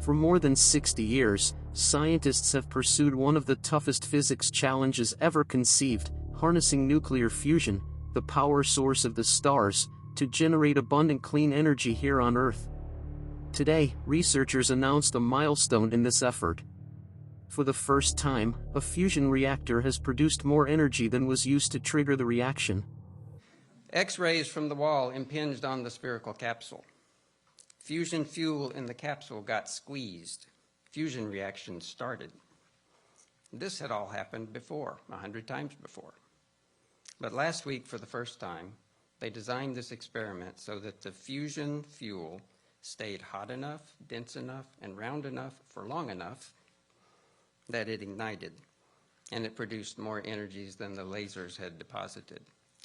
For more than 60 years, scientists have pursued one of the toughest physics challenges ever conceived, harnessing nuclear fusion, the power source of the stars, to generate abundant clean energy here on Earth. Today, researchers announced a milestone in this effort. For the first time, a fusion reactor has produced more energy than was used to trigger the reaction. X-rays from the wall impinged on the spherical capsule. Fusion fuel in the capsule got squeezed. Fusion reactions started. This had all happened before, 100 times before. But last week, for the first time, they designed this experiment so that the fusion fuel stayed hot enough, dense enough, and round enough for long enough that it ignited, and it produced more energies than the lasers had deposited.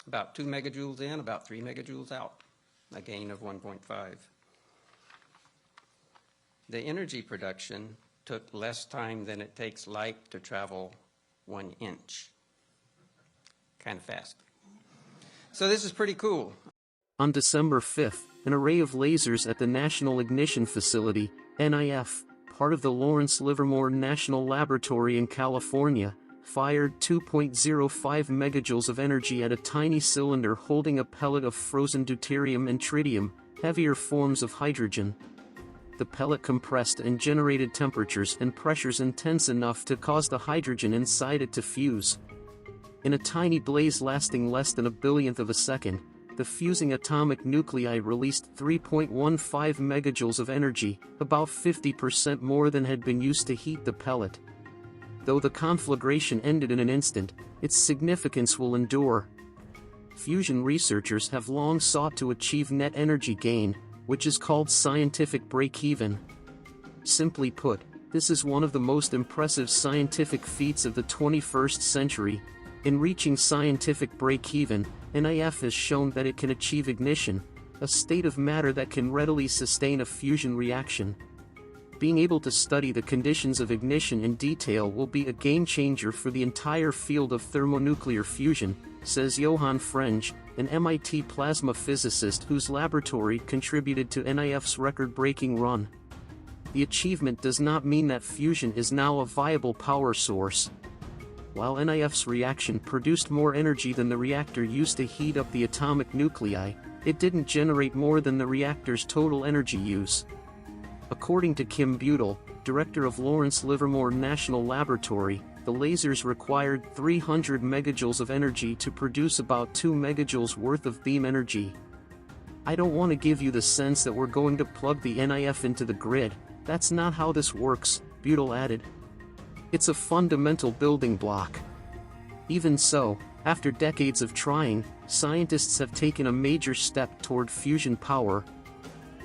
About 2 megajoules in, about 3 megajoules out, a gain of 1.5. The energy production took less time than it takes light to travel 1 inch. Kind of fast. So this is pretty cool. On December 5th, an array of lasers at the National Ignition Facility, NIF, part of the Lawrence Livermore National Laboratory in California, fired 2.05 megajoules of energy at a tiny cylinder holding a pellet of frozen deuterium and tritium, heavier forms of hydrogen. The pellet compressed and generated temperatures and pressures intense enough to cause the hydrogen inside it to fuse. In a tiny blaze lasting less than a billionth of a second, the fusing atomic nuclei released 3.15 megajoules of energy, about 50% more than had been used to heat the pellet. Though the conflagration ended in an instant, its significance will endure. Fusion researchers have long sought to achieve net energy gain, which is called scientific break-even. Simply put, this is one of the most impressive scientific feats of the 21st century. In reaching scientific break-even, NIF has shown that it can achieve ignition, a state of matter that can readily sustain a fusion reaction. Being able to study the conditions of ignition in detail will be a game-changer for the entire field of thermonuclear fusion, says Johann Frenge, an MIT plasma physicist whose laboratory contributed to NIF's record-breaking run. The achievement does not mean that fusion is now a viable power source. While NIF's reaction produced more energy than the reactor used to heat up the atomic nuclei, it didn't generate more than the reactor's total energy use. According to Kim Butel, director of Lawrence Livermore National Laboratory, the lasers required 300 megajoules of energy to produce about 2 megajoules worth of beam energy. I don't want to give you the sense that we're going to plug the NIF into the grid. That's not how this works, Butel added. It's a fundamental building block. Even so, after decades of trying, scientists have taken a major step toward fusion power.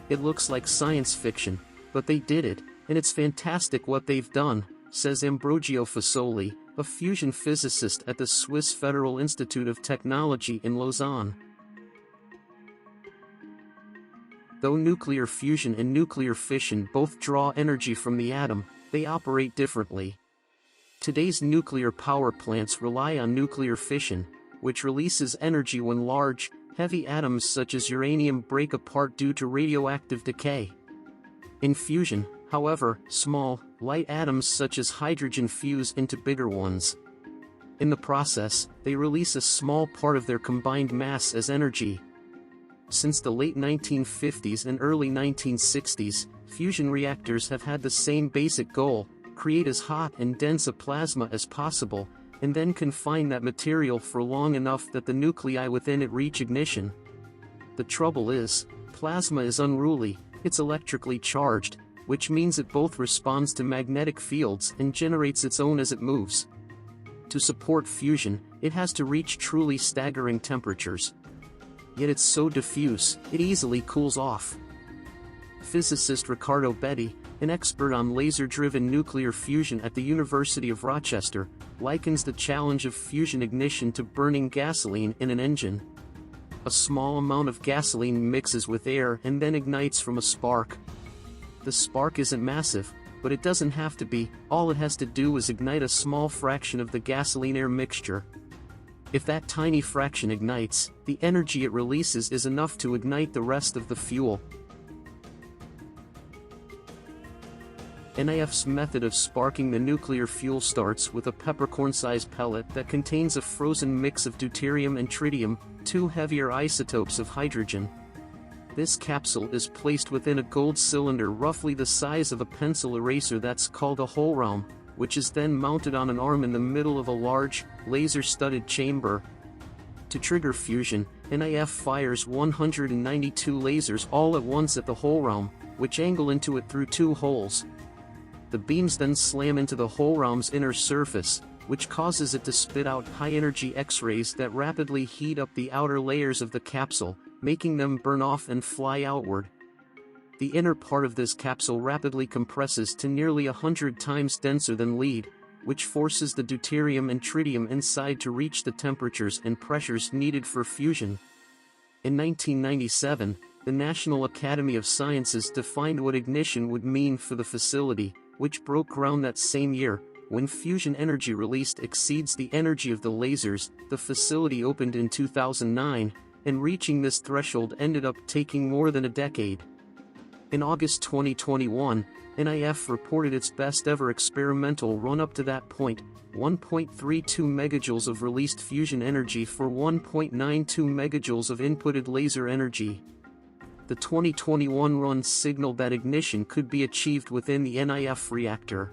It looks like science fiction, but they did it, and it's fantastic what they've done, says Ambrogio Fasoli, a fusion physicist at the Swiss Federal Institute of Technology in Lausanne. Though nuclear fusion and nuclear fission both draw energy from the atom, they operate differently. Today's nuclear power plants rely on nuclear fission, which releases energy when large, heavy atoms such as uranium break apart due to radioactive decay. In fusion, however, small, light atoms such as hydrogen fuse into bigger ones. In the process, they release a small part of their combined mass as energy. Since the late 1950s and early 1960s, fusion reactors have had the same basic goal: create as hot and dense a plasma as possible, and then confine that material for long enough that the nuclei within it reach ignition. The trouble is, plasma is unruly, it's electrically charged, which means it both responds to magnetic fields and generates its own as it moves. To support fusion, it has to reach truly staggering temperatures. Yet it's so diffuse, it easily cools off. Physicist Ricardo Betti, an expert on laser-driven nuclear fusion at the University of Rochester, likens the challenge of fusion ignition to burning gasoline in an engine. A small amount of gasoline mixes with air and then ignites from a spark. The spark isn't massive, but it doesn't have to be. All it has to do is ignite a small fraction of the gasoline-air mixture. If that tiny fraction ignites, the energy it releases is enough to ignite the rest of the fuel. NIF's method of sparking the nuclear fuel starts with a peppercorn-sized pellet that contains a frozen mix of deuterium and tritium, two heavier isotopes of hydrogen. This capsule is placed within a gold cylinder roughly the size of a pencil eraser that's called a hohlraum, which is then mounted on an arm in the middle of a large, laser-studded chamber. To trigger fusion, NIF fires 192 lasers all at once at the hohlraum, which angle into it through two holes. The beams then slam into the hohlraum's inner surface, which causes it to spit out high-energy X-rays that rapidly heat up the outer layers of the capsule, making them burn off and fly outward. The inner part of this capsule rapidly compresses to nearly 100 times denser than lead, which forces the deuterium and tritium inside to reach the temperatures and pressures needed for fusion. In 1997, the National Academy of Sciences defined what ignition would mean for the facility, which broke ground that same year. When fusion energy released exceeds the energy of the lasers, the facility opened in 2009, and reaching this threshold ended up taking more than a decade. In August 2021, NIF reported its best-ever experimental run up to that point, 1.32 megajoules of released fusion energy for 1.92 megajoules of inputted laser energy. The 2021 run signaled that ignition could be achieved within the NIF reactor.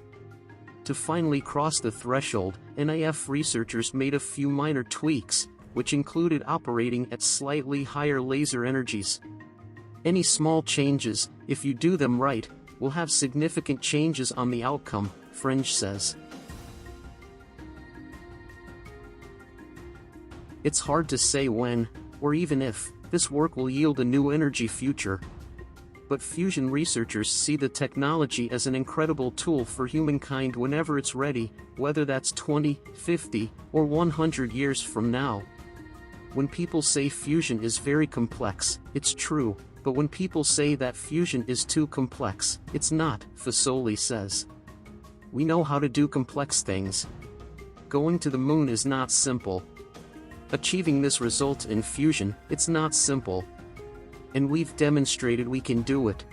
To finally cross the threshold, NIF researchers made a few minor tweaks, which included operating at slightly higher laser energies. Any small changes, if you do them right, will have significant changes on the outcome, Fringe says. It's hard to say when, or even if, this work will yield a new energy future. But fusion researchers see the technology as an incredible tool for humankind whenever it's ready, whether that's 20, 50, or 100 years from now. When people say fusion is very complex, it's true, but when people say that fusion is too complex, it's not, Fasoli says. We know how to do complex things. Going to the moon is not simple. Achieving this result in fusion, it's not simple. And we've demonstrated we can do it.